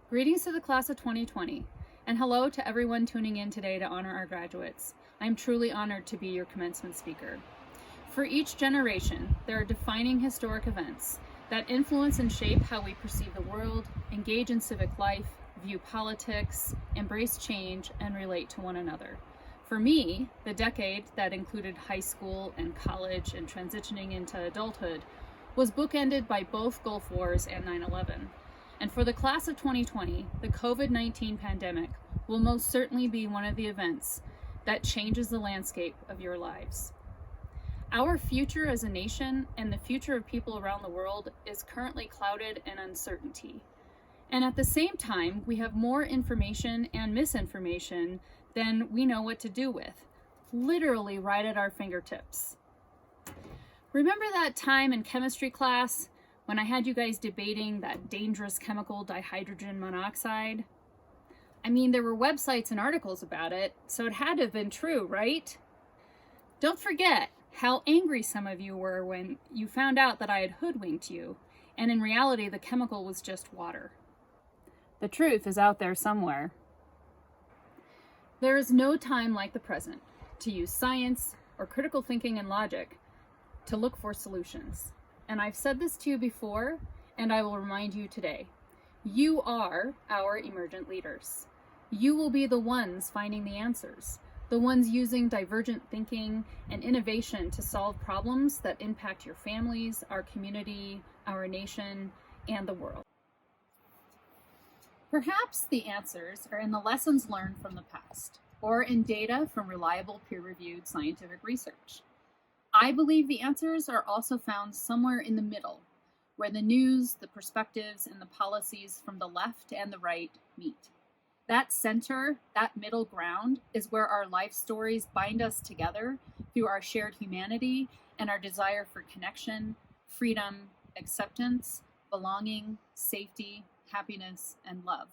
Greetings to the class of 2020, and hello to everyone tuning in today to honor our graduates. I'm truly honored to be your commencement speaker. For each generation, there are defining historic events that influence and shape how we perceive the world, engage in civic life, view politics, embrace change, and relate to one another. For me, the decade that included high school and college and transitioning into adulthood was bookended by both Gulf Wars and 9/11. And for the class of 2020, the COVID-19 pandemic will most certainly be one of the events that changes the landscape of your lives. Our future as a nation and the future of people around the world is currently clouded in uncertainty. And at the same time, we have more information and misinformation than we know what to do with, literally right at our fingertips. Remember that time in chemistry class when I had you guys debating that dangerous chemical dihydrogen monoxide? I mean, there were websites and articles about it, so it had to have been true, right? Don't forget how angry some of you were when you found out that I had hoodwinked you, and in reality the chemical was just water. The truth is out there somewhere. There is no time like the present to use science or critical thinking and logic to look for solutions. And I've said this to you before, and I will remind you today. You are our emergent leaders. You will be the ones finding the answers, the ones using divergent thinking and innovation to solve problems that impact your families, our community, our nation, and the world. Perhaps the answers are in the lessons learned from the past, or in data from reliable peer-reviewed scientific research. I believe the answers are also found somewhere in the middle, where the news, the perspectives, and the policies from the left and the right meet. That center, that middle ground, is where our life stories bind us together through our shared humanity and our desire for connection, freedom, acceptance, belonging, safety, happiness, and love.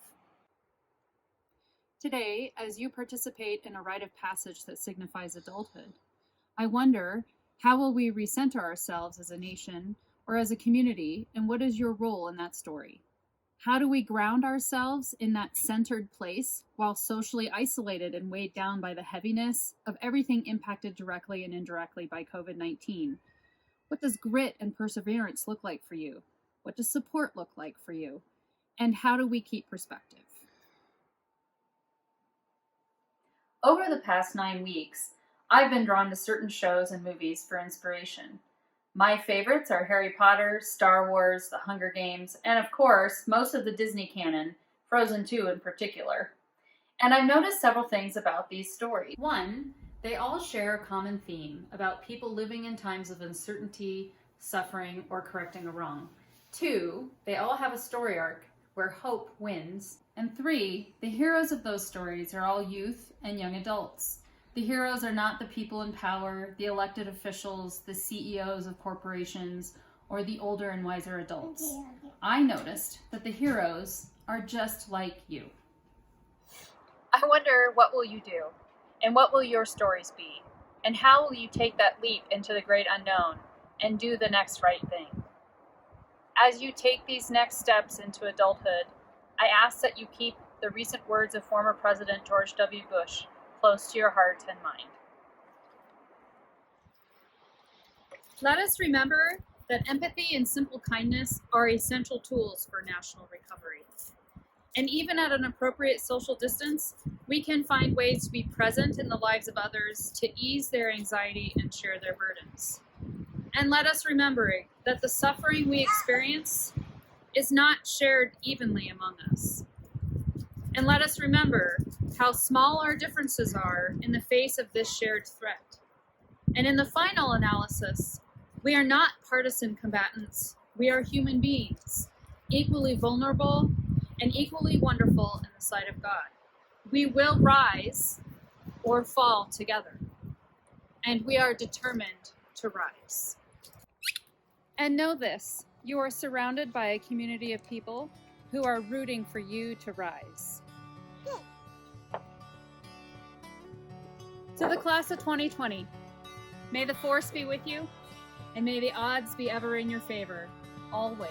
Today, as you participate in a rite of passage that signifies adulthood, I wonder, how will we recenter ourselves as a nation or as a community, and what is your role in that story? How do we ground ourselves in that centered place while socially isolated and weighed down by the heaviness of everything impacted directly and indirectly by COVID-19? What does grit and perseverance look like for you? What does support look like for you? And how do we keep perspective? Over the past 9 weeks, I've been drawn to certain shows and movies for inspiration. My favorites are Harry Potter, Star Wars, The Hunger Games, and of course, most of the Disney canon, Frozen 2 in particular. And I've noticed several things about these stories. One, they all share a common theme about people living in times of uncertainty, suffering, or correcting a wrong. 2, they all have a story arc where hope wins. And 3, the heroes of those stories are all youth and young adults. The heroes are not the people in power, the elected officials, the CEOs of corporations, or the older and wiser adults. I noticed that the heroes are just like you. I wonder, what will you do? And what will your stories be? And how will you take that leap into the great unknown and do the next right thing? As you take these next steps into adulthood, I ask that you keep the recent words of former President George W. Bush close to your heart and mind. Let us remember that empathy and simple kindness are essential tools for national recovery. And even at an appropriate social distance, we can find ways to be present in the lives of others to ease their anxiety and share their burdens. And let us remember that the suffering we experience is not shared evenly among us. And let us remember how small our differences are in the face of this shared threat. And in the final analysis, we are not partisan combatants. We are human beings, equally vulnerable and equally wonderful in the sight of God. We will rise or fall together, and we are determined to rise. And know this, you are surrounded by a community of people who are rooting for you to rise. To the class of 2020, may the force be with you, and may the odds be ever in your favor, always.